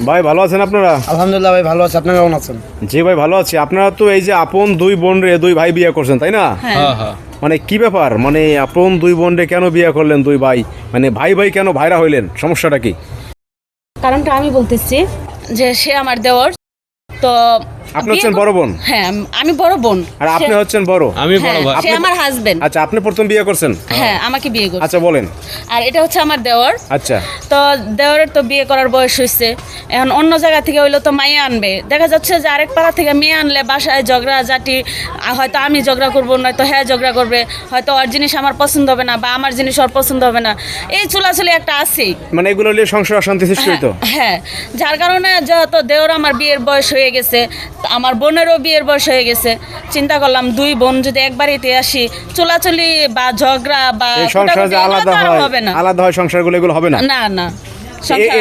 ভাই ভালো আছেন আপনারা? আলহামদুলিল্লাহ ভাই ভালো আছি, আপনারা কেমন আছেন? জি ভাই ভালো আছি। আপনারা তো এই যে আপন দুই বোন রে দুই ভাই বিয়ে করছেন তাই না? হ্যাঁ। মানে কি ব্যাপার, মানে আপন দুই বোন রে কেন বিয়ে করলেন দুই ভাই? মানে ভাই ভাই কেন ভাইরা হইলেন, সমস্যাটা কি? কারণটা আমি বলতেছি যে সে আমার দেওর, তো আপনি হচ্ছেন বড় বোন? হ্যাঁ আমি বড় বোন। আর আপনি হচ্ছেন বড়? আমি বড় ভাই। সে আমার হাজবেন্ড। আচ্ছা, আপনি প্রথম বিয়ে করছেন? হ্যাঁ আমাকে বিয়ে করছে। আচ্ছা বলেন। আর এটা হচ্ছে আমার দেওর। আচ্ছা তো দেওরের তো বিয়ে করার বয়স হয়েছে, এখন অন্য জায়গা থেকে হইলে তো মাইয়া আনবে, দেখা যাচ্ছে যে আরেক পাড়া থেকে মেয়ে আনলে বাসায় ঝগড়া জাটি, হয়তো আমি ঝগড়া করবো, নয়তো হ্যাঁ ঝগড়া করবে, হয়তো ওর জিনিস আমার পছন্দ হবে না বা আমার জিনিস ওর পছন্দ হবে না, এই চুলাচুলি একটা আছেই। মানে এগুলো নিয়ে সংসার অশান্তি সৃষ্টি হইতো? হ্যাঁ, যার কারণে যেহেতু দেওর আমার বিয়ের বয়স হয়ে গেছে, আমার বোনেরও বিয়ের বয়স হয়ে গেছে, চিন্তা করলাম দুই বোন যদি এক বাড়িতে আসি, চুলাচুলি বা ঝগড়া বা এই সংসার যে আলাদা হয়, হবে না। আলাদা হয় সংসারগুলো, এগুলো হবে না। না না,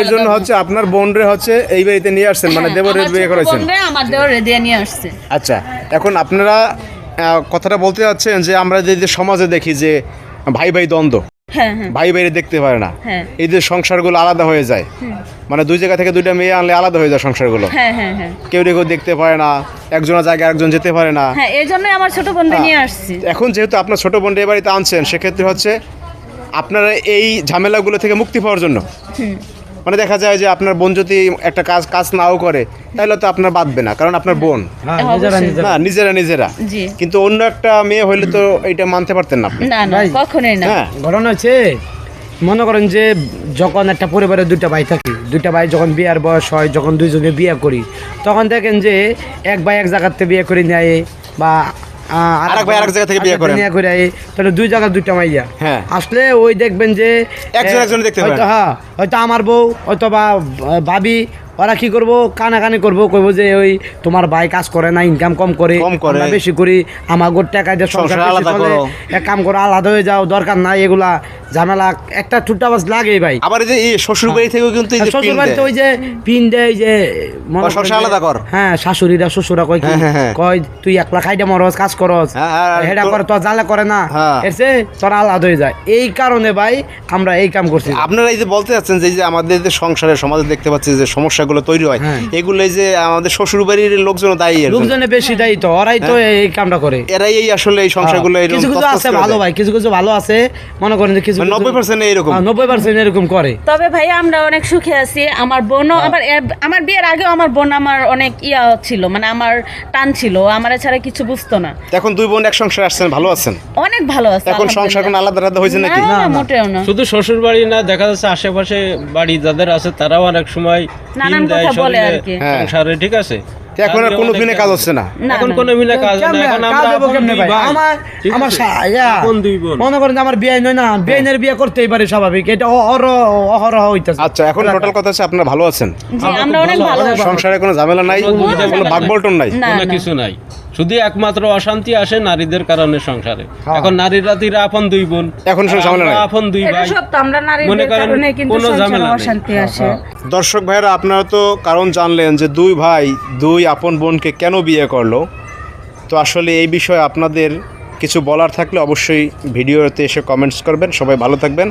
এর জন্য হচ্ছে আপনার বোন রে হচ্ছে এই বাড়িতে নিয়ে আসছেন, মানে দেবরের বিয়ে করেছেন? আমার দেওরে দিয়ে নিয়ে আসছে। আচ্ছা, এখন আপনারা কথাটা বলতে যাচ্ছেন যে আমরা যে সমাজে দেখি যে ভাই ভাই দ্বন্দ্ব, হ্যাঁ হ্যাঁ ভাই ভাইরে দেখতে পারে না, হ্যাঁ। এই যে সংসারগুলো আলাদা হয়ে যায়, মানে দুই জায়গা থেকে দুইটা মেয়ে আনলে আলাদা হয়ে যায় সংসারগুলো, হ্যাঁ হ্যাঁ হ্যাঁ কেউ কেউ দেখতে পারে না, একজনের জায়গায় আরেকজন যেতে পারে না। হ্যাঁ, এই জন্যই আমার ছোট বোনকে নিয়ে আসছি। এখন যেহেতু আপনার ছোট বোন এ বাড়িতে আনছেন, সেক্ষেত্রে হচ্ছে আপনারা এই ঝামেলাগুলো থেকে মুক্তি পাওয়ার জন্য, মানে দেখা যায় যে আপনার বোন যদি একটা কাজ নাও করে, তাহলে তো আপনার বাঁধবে না, কারণ আপনার বোন না, নিজেরা। জি। কিন্তু অন্য একটা মেয়ে হইলে তো এটা মানতে পারতেন না আপনি। না না, কখনোই না। হ্যাঁ, ঘটনা হচ্ছে, মনে করেন যে যখন একটা পরিবারের দুইটা ভাই থাকে, দুইটা ভাই যখন বিয়ার বয়স হয়, যখন দুইজনে বিয়ে করি, তখন দেখেন যে এক ভাই এক জায়গাতে বিয়ে করে নেয় বা আরেক ভাই আরেক জায়গা থেকে বিয়ে করেন। তাহলে দুই জায়গার দুইটা মাইয়া হ্যাঁ। আসলে ওই দেখবেন যে একজন দেখতে পাবেন। হ্যাঁ, হয়তো আমার বউ হয়তো বা ভাবি, ওরা কি করবো, কানাকানি করবো, কইবো যে ওই তোমার ভাই কাজ করে না, ইনকাম কম করে, আমরা বেশি করি, আমার গোট টাকা দিয়ে সংসার আলাদা করো, এক কাম করে আলাদা হয়ে যাও, দরকার নাই এগুলা ঝামেলা, একটা টুটাবাজ লাগে ভাই। আবার এই যে শ্বশুর বাড়ি থেকেও কিন্তু এই যে শ্বশুর বাড়িতে ওই যে পিন দেয় যে সংসার আলাদা কর। হ্যাঁ, শাশুড়িরা শ্বশুরা কয় কি, কয় তুই একলা খাইডা মরস, কাজ করস, হেডা করে তো জালে করে না, এসে তোরা আলাদা হয়ে যায়। এই কারণে ভাই আমরা এই কাম করছি। আপনারা এই যে বলতে চাচ্ছেন যে আমাদের যে সংসারে সমাজে দেখতে পাচ্ছি যে সমস্যাগুলো তৈরি হয়, এগুলো যে আমাদের শ্বশুর বাড়ির লোকজন দায়ী, লোকজনে বেশি দায়ী, তো ওরাই তো এই কামটা করে, এরাই এই আসলে এই সংসারগুলো কিছু কিছু আছে ভালো ভাই, কিছু কিছু ভালো আছে, মনে করেন যে কিছু 90% এরকম, 90% এরকম করে। তবে ভাই আমরা অনেক সুখে আছি। আমার বোনও আমার বিয়ের আগেও আমার বোন আমার অনেক ছিল, মানে আমার টান ছিল, আমার ছাড়া কিছু বুঝতো না। এখন দুই বোন এক সংসারে আসছেন, ভালো আছেন? অনেক ভালো আছে। এখন সংসার কোন আলাদা আলাদা হয়েছে নাকি? না মোটেও না। শুধু শ্বশুর বাড়ি না, দেখা যাচ্ছে আশেপাশে বাড়ি যাদের আছে তারাও অনেক সময় নানান কথা বলে আর কি সংসারে, ঠিক আছে? এখন আর কোনো দিনে কাজ হচ্ছে না, এখন কোনো মিলে কাজ হয় না। এখন আমরা মনে করেন আমার বিয়ে নয় না, বিয়ের বিয়ে করতেই পারে, স্বাভাবিক, এটা অহরহ হইতাছে। আচ্ছা, এখন টোটাল কথা হচ্ছে আপনারা ভালো আছেন, জি, আমরা অনেক ভালো আছি। সংসারে কোনো ঝামেলা নাই, কোনো ভাগবল্টন নাই, কোনো কিছু নাই, শুধু একমাত্র অশান্তি আসে নারীদের কারণে সংসারে। এখন নারীরা আপন দুই বোন, এখন কোনো ঝামেলা নাই, আপন দুই এটা ভাই, সত্য, আমরা নারীদের মনে করেন কারণে কিন্তু কোনো ঝামেলা সংসারে নেই। অশান্তি আসে। দর্শক ভাইরা, আপনারা তো কারণ জানলেন যে দুই ভাই দুই আপন বোনকে কেন বিয়ে করলো। তো আসলে এই বিষয়ে আপনাদের কিছু বলার থাকলে অবশ্যই ভিডিওতে এসে কমেন্টস করবেন। সবাই ভালো থাকবেন।